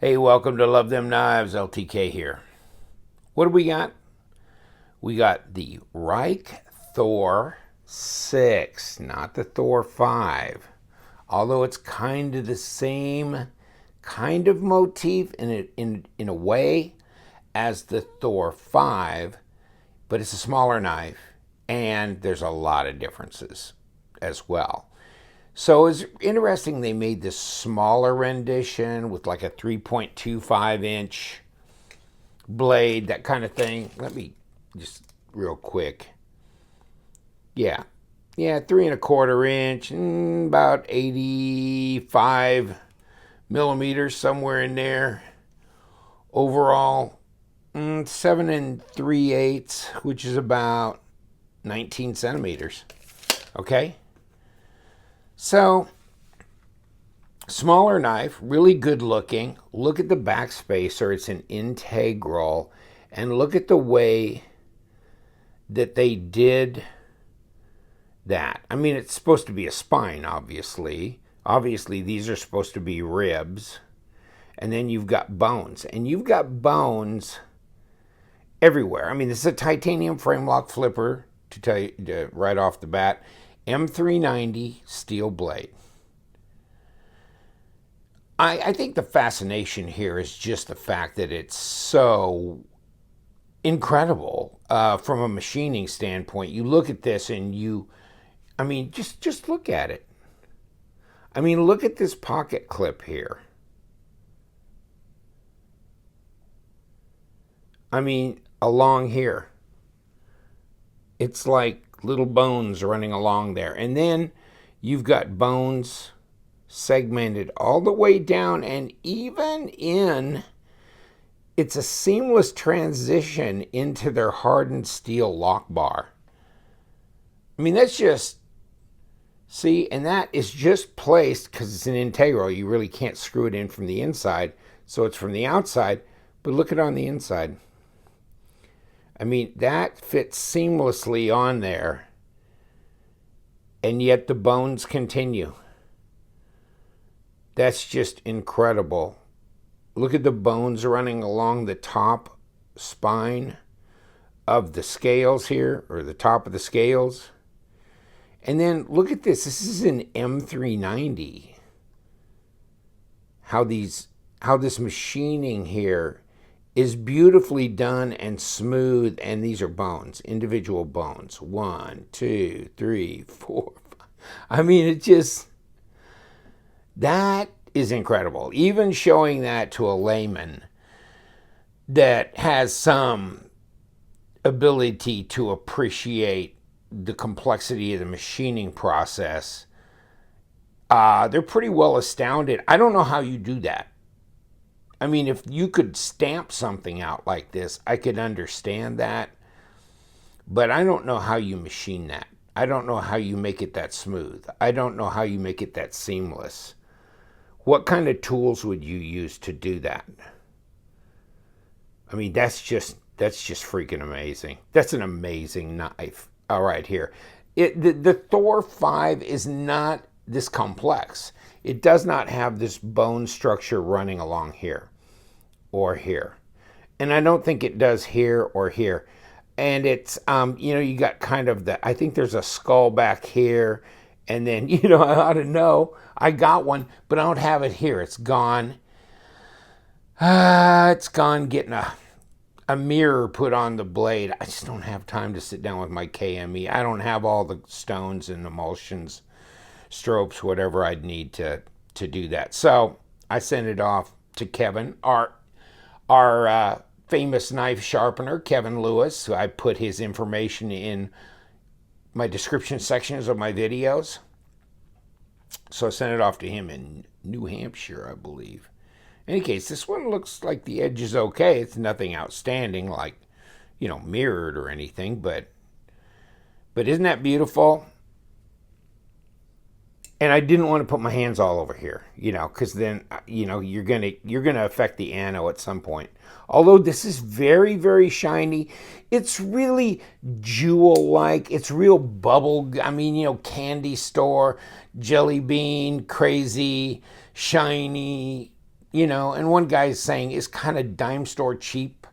Hey, welcome to Love Them Knives. LTK here. What do we got? We got the Rike Thor 6, not the Thor 5. Although it's kind of the same kind of motif in a way as the Thor 5, but it's a smaller knife and there's a lot of differences as well. So it's interesting they made this smaller rendition with like a 3.25-inch blade, that kind of thing. Let me just real quick. Yeah, 3.25 inch, about 85 millimeters, somewhere in there. Overall, 7 3/8, which is about 19 centimeters. Okay? So, smaller knife, really good looking. Look at the back spacer, it's an integral. And look at the way that they did that. I mean, it's supposed to be a spine, obviously. Obviously, these are supposed to be ribs. And then you've got bones. And you've got bones everywhere. I mean, this is a titanium frame lock flipper, to tell you right off the bat. M390 steel blade. I think the fascination here is just the fact that it's so incredible from a machining standpoint. You look at this and just look at it. I mean, look at this pocket clip here. I mean, along here. It's like little bones running along there. And then you've got bones segmented all the way down, and even it's a seamless transition into their hardened steel lock bar. I mean, that's just, see, and that is just placed because it's an integral. You really can't screw it in from the inside, so it's from the outside, but look at it on the inside. I mean, that fits seamlessly on there, and yet the bones continue. That's just incredible. Look at the bones running along the top spine of the scales here, or the top of the scales. And then look at this. This is an M390. How this machining here is beautifully done and smooth, and these are bones, individual bones. 1, 2, 3, 4, 5. I mean, that is incredible. Even showing that to a layman that has some ability to appreciate the complexity of the machining process, they're pretty well astounded. I don't know how you do that. I mean, if you could stamp something out like this, I could understand that. But I don't know how you machine that. I don't know how you make it that smooth. I don't know how you make it that seamless. What kind of tools would you use to do that? I mean, that's just freaking amazing. That's an amazing knife. All right, here. The Thor 5 is not this complex. It does not have this bone structure running along here or here. And I don't think it does here or here. And it's, you got kind of I think there's a skull back here. And then, I ought to know, I got one, but I don't have it here. It's gone. It's gone getting a mirror put on the blade. I just don't have time to sit down with my KME. I don't have all the stones and emulsions, stropes, whatever I'd need to do that. So I sent it off to Kevin, our famous knife sharpener, Kevin Lewis. So I put his information in my description sections of my videos. So I sent it off to him in New Hampshire, I believe. In any case, this one looks like the edge is okay. It's nothing outstanding, like, mirrored or anything, but isn't that beautiful? And I didn't want to put my hands all over here, because then, you're gonna affect the ano at some point. Although this is very, very shiny, it's really jewel-like. It's real bubble. I mean, candy store, jelly bean, crazy, shiny you know, and one guy's saying it's kind of dime store cheap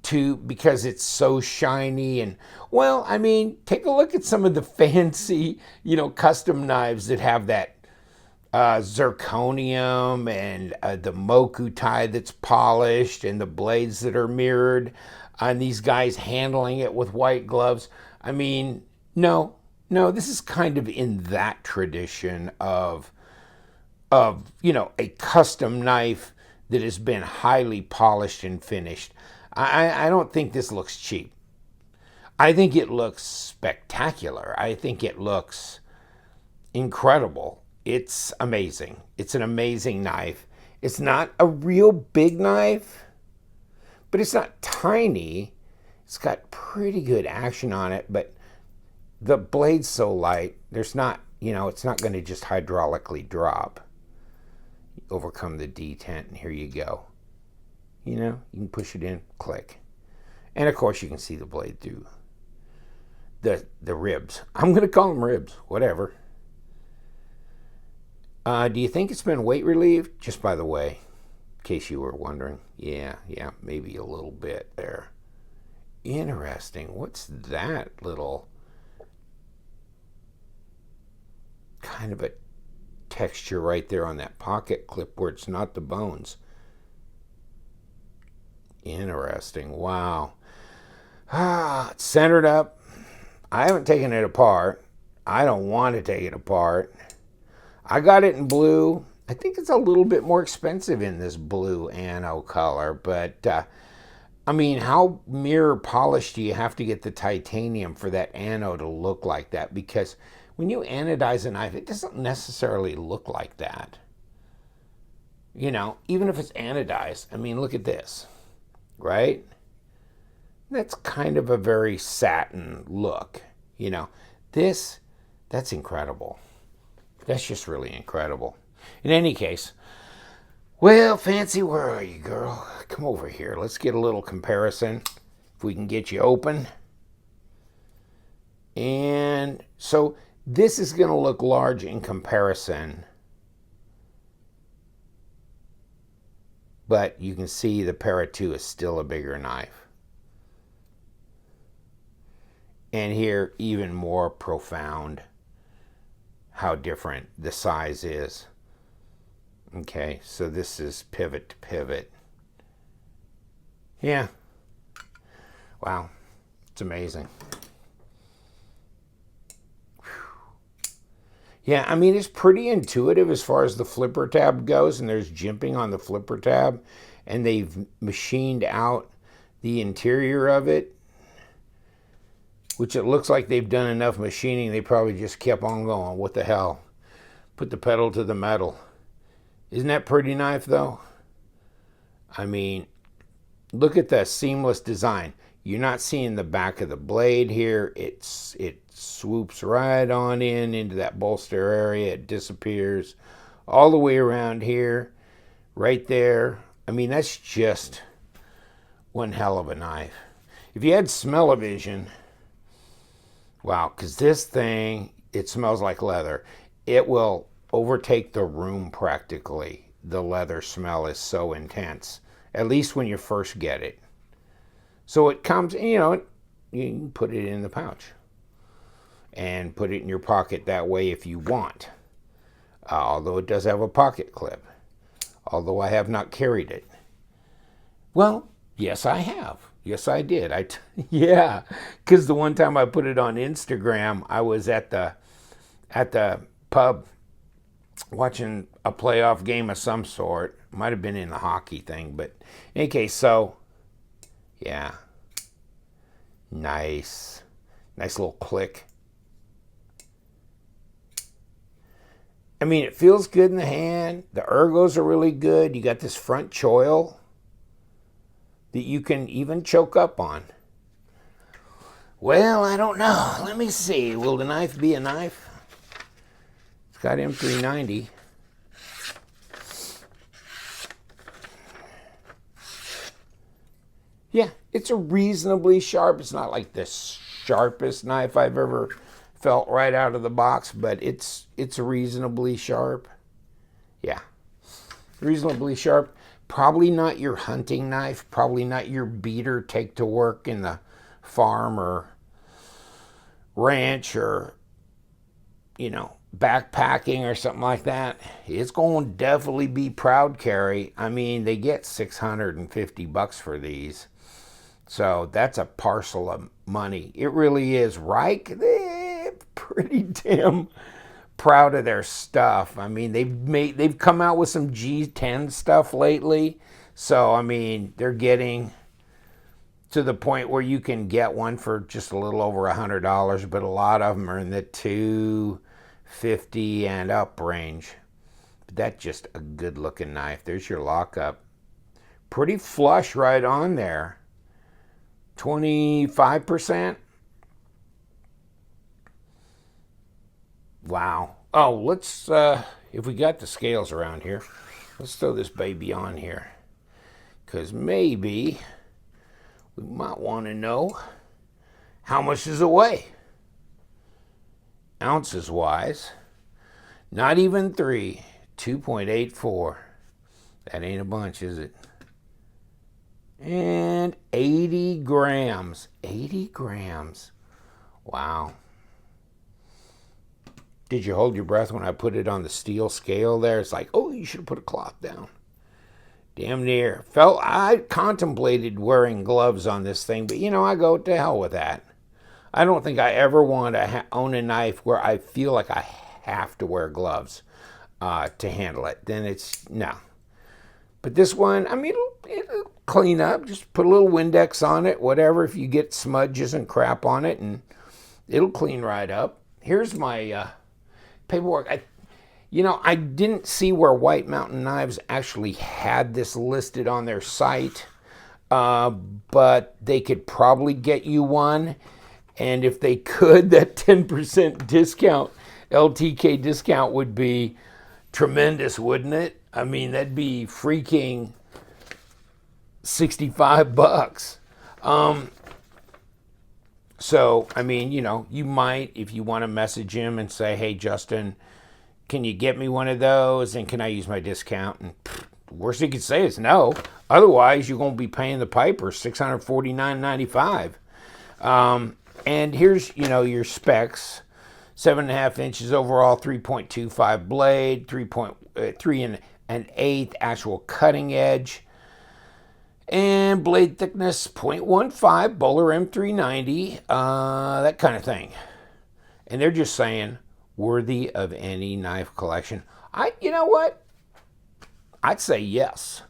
too because it's so shiny. And well, I mean, take a look at some of the fancy, you know, custom knives that have that zirconium and the mokutai that's polished and the blades that are mirrored, and these guys handling it with white gloves. I mean, no, this is kind of in that tradition of you know, a custom knife that has been highly polished and finished. I don't think this looks cheap. I think it looks spectacular. I think it looks incredible. It's amazing. It's an amazing knife. It's not a real big knife, but it's not tiny. It's got pretty good action on it, but the blade's so light, there's not, you know, it's not going to just hydraulically drop. Overcome the detent, and here you go. You know, you can push it in, click. And of course you can see the blade through the ribs. I'm going to call them ribs, whatever. Do you think it's been weight relieved? Just by the way, in case you were wondering. Yeah, maybe a little bit there. Interesting. What's that little kind of a texture right there on that pocket clip where it's not the bones? Interesting. Wow. It's centered up. I haven't taken it apart. I don't want to take it apart. I got it in blue. I think it's a little bit more expensive in this blue anno color, but I mean, how mirror polished do you have to get the titanium for that anno to look like that? Because when you anodize a knife, it doesn't necessarily look like that. You know, even if it's anodized, I mean, look at this, right? That's kind of a very satin look, you know. That's incredible. That's just really incredible. In any case, well, Fancy, where are you, girl? Come over here. Let's get a little comparison, if we can get you open. And so this is going to look large in comparison, but you can see the Para 2 is still a bigger knife. And here, even more profound how different the size is. Okay, so this is pivot to pivot. Yeah. Wow, it's amazing. Yeah, I mean, it's pretty intuitive as far as the flipper tab goes, and there's jimping on the flipper tab, and they've machined out the interior of it, which it looks like they've done enough machining, they probably just kept on going. What the hell? Put the pedal to the metal. Isn't that pretty knife, though? I mean, look at the seamless design. You're not seeing the back of the blade here. It swoops right on into that bolster area. It disappears all the way around here, right there. I mean, that's just one hell of a knife. If you had smell-o-vision, wow, because this thing, it smells like leather. It will overtake the room practically. The leather smell is so intense, at least when you first get it. So it comes, you know, you can put it in the pouch and put it in your pocket that way if you want. Although it does have a pocket clip, although I have not carried it. Well, yes, I have. Yes, I did. Yeah, because the one time I put it on Instagram, I was at the pub watching a playoff game of some sort. Might have been in the hockey thing, but in any case, so yeah, nice little click. I mean, it feels good in the hand. The ergos are really good. You got this front choil that you can even choke up on. Well, I don't know. Let me see. Will the knife be a knife? It's got M390. Yeah, it's a reasonably sharp. It's not like the sharpest knife I've ever felt right out of the box, but it's reasonably sharp. Yeah. reasonably sharp. Probably not your hunting knife, probably not your beater take to work in the farm or ranch or, backpacking or something like that. It's going to definitely be proud carry. I mean, they get $650 for these. So that's a parcel of money. It really is. Rike, they're pretty damn proud of their stuff. I mean, they've come out with some G10 stuff lately. So, I mean, they're getting to the point where you can get one for just a little over $100, but a lot of them are in the $250 and up range. But that's just a good looking knife. There's your lockup. Pretty flush right on there. 25%. Wow. Oh, let's, if we got the scales around here, let's throw this baby on here. Because maybe we might want to know how much does it weigh? Ounces wise, not even 3, 2.84. That ain't a bunch, is it? And 80 grams. 80 grams. Wow. Did you hold your breath when I put it on the steel scale there? It's like, oh, you should have put a cloth down. Damn near. I contemplated wearing gloves on this thing, but I go to hell with that. I don't think I ever want to own a knife where I feel like I have to wear gloves to handle it. Then it's, no. But this one, I mean, it'll clean up. Just put a little Windex on it, whatever, if you get smudges and crap on it, and it'll clean right up. Here's my paperwork. I didn't see where White Mountain Knives actually had this listed on their site, but they could probably get you one. And if they could, that 10% discount, LTK discount, would be tremendous, wouldn't it? I mean, that'd be freaking $65. So, I mean, you might, if you want to message him and say, hey, Justin, can you get me one of those? And can I use my discount? And the worst he could say is no. Otherwise, you're going to be paying the piper $649.95. And here's, your specs. 7.5 inches overall, 3.25 blade, 3 1/8 actual cutting edge. And blade thickness, 0.15, Bowler M390, that kind of thing. And they're just saying, worthy of any knife collection. You know what? I'd say yes.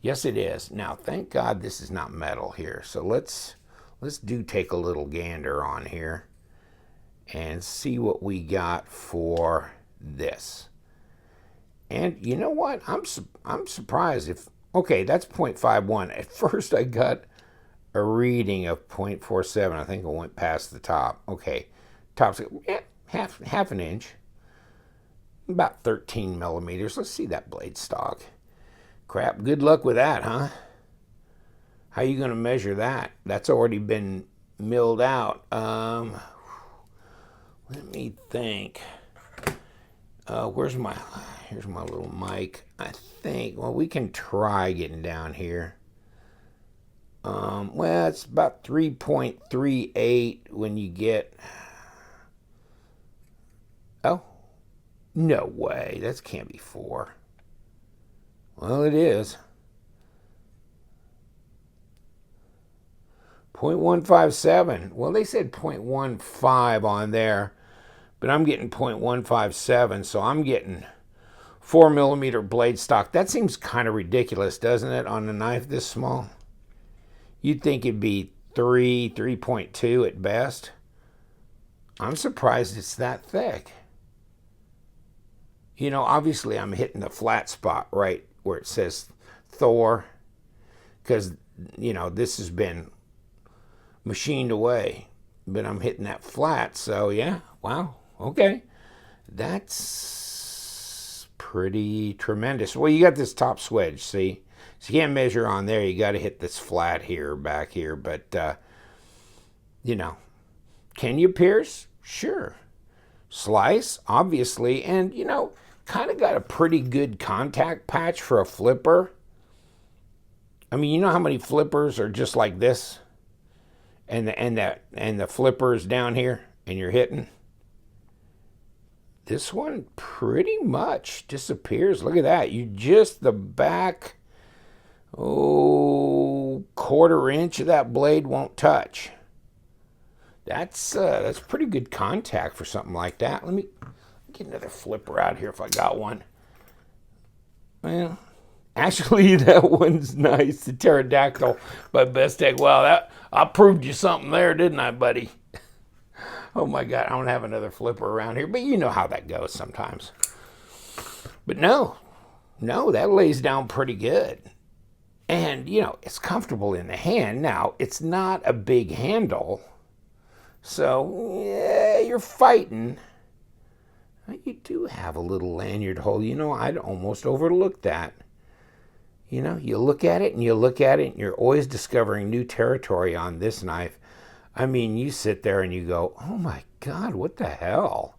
Yes, it is. Now, thank God this is not metal here. So let's take a little gander on here and see what we got for this. And you know what? I'm surprised if, okay, that's 0.51. At first I got a reading of 0.47. I think it went past the top. Okay, top's half an inch, about 13 millimeters. Let's see that blade stock. Crap, good luck with that, huh? How are you going to measure that? That's already been milled out. Let me think. Here's my little mic. I think, well, we can try getting down here. Well, it's about 3.38 when you get, oh, no way, that can't be 4. Well, it is. 0.157. Well, they said 0.15 on there, but I'm getting 0.157, so I'm getting 4 millimeter blade stock. That seems kind of ridiculous, doesn't it, on a knife this small? You'd think it'd be 3.2 at best. I'm surprised it's that thick. Obviously I'm hitting the flat spot right where it says Thor, because, this has been machined away, but I'm hitting that flat. So yeah, wow, okay, that's pretty tremendous. Well, you got this top swedge, see, so you can't measure on there. You got to hit this flat here, back here, but can you pierce? Sure. Slice, obviously, and kind of got a pretty good contact patch for a flipper. I mean, you know how many flippers are just like this, and the flipper is down here, and you're hitting. This one pretty much disappears. Look at that. You just the back, quarter inch of that blade won't touch. That's pretty good contact for something like that. Let me get another flipper out here if I got one. Well, actually, that one's nice. The pterodactyl by Bestech. Wow, I proved you something there, didn't I, buddy? Oh my God, I don't have another flipper around here, but you know how that goes sometimes. But no, that lays down pretty good. And, you know, it's comfortable in the hand. Now, it's not a big handle, so yeah, you're fighting. You do have a little lanyard hole. You know, I'd almost overlooked that. You know, you look at it and you look at it and you're always discovering new territory on this knife. I mean, you sit there and you go, oh my God, what the hell?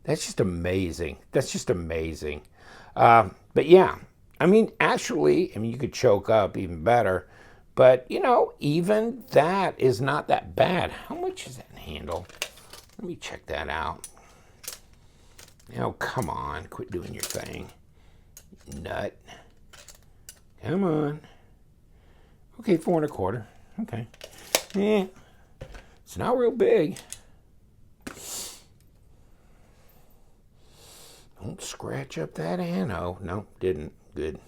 That's just amazing. That's just amazing. But yeah, I mean, actually, you could choke up even better. But, you know, even that is not that bad. How much is that handle? Let me check that out. Oh, come on. Quit doing your thing. Nut. Come on. Okay, 4 1/4. Okay. Yeah. It's not real big. Don't scratch up that anno. No, didn't. Good.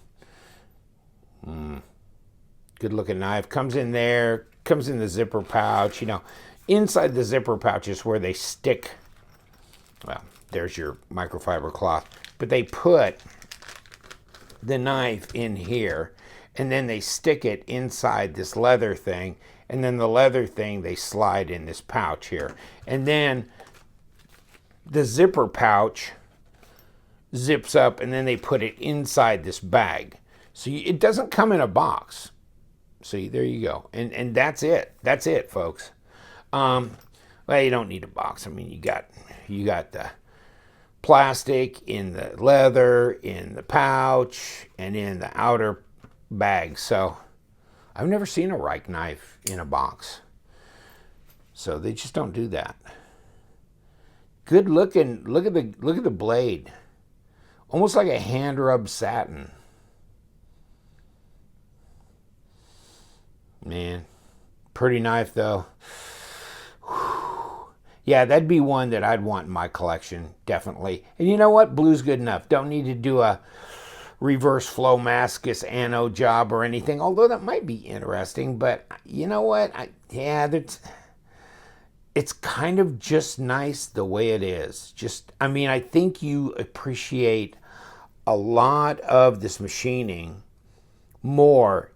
Good looking knife. Comes in there. Comes in the zipper pouch. You know, inside the zipper pouch is where they stick. Well, there's your microfiber cloth. But they put the knife in here, and then they stick it inside this leather thing. And then the leather thing, they slide in this pouch here. And then the zipper pouch zips up, and then they put it inside this bag. So it doesn't come in a box. See, there you go. And that's it. That's it, folks. Well, you don't need a box. I mean, you got the plastic in the leather, in the pouch, and in the outer bag. So I've never seen a Rike knife in a box. So they just don't do that. Good looking. Look at the blade. Almost like a hand rubbed satin. Man, pretty knife though. Whew. Yeah, that'd be one that I'd want in my collection, definitely. And you know what? Blue's good enough. Don't need to do a reverse flow Mascus anno job or anything, although that might be interesting. But you know what? It's kind of just nice the way it is. I think you appreciate a lot of this machining more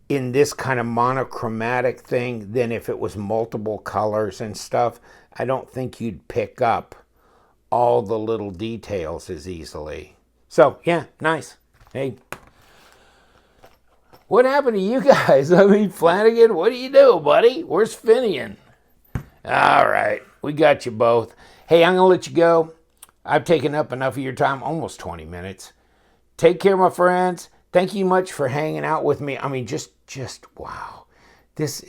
in this kind of monochromatic thing than if it was multiple colors and stuff. I don't think you'd pick up all the little details as easily. So, yeah, nice. Hey, what happened to you guys? Flanagan, what do you do, buddy? Where's Finian? All right, we got you both. Hey, I'm going to let you go. I've taken up enough of your time, almost 20 minutes. Take care, my friends. Thank you much for hanging out with me. Just wow. This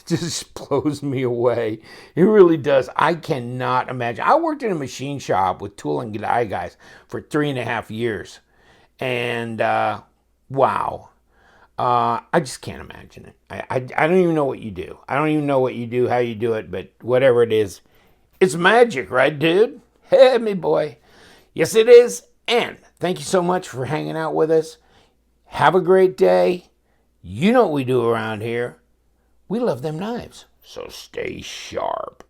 just blows me away. It really does. I cannot imagine. I worked in a machine shop with tool and die guys for 3.5 years. And wow. I just can't imagine it. I don't even know what you do. I don't even know what you do, how you do it, but whatever it is, it's magic, right, dude? Hey, me boy. Yes, it is. And thank you so much for hanging out with us. Have a great day. You know what we do around here. We love them knives, so stay sharp.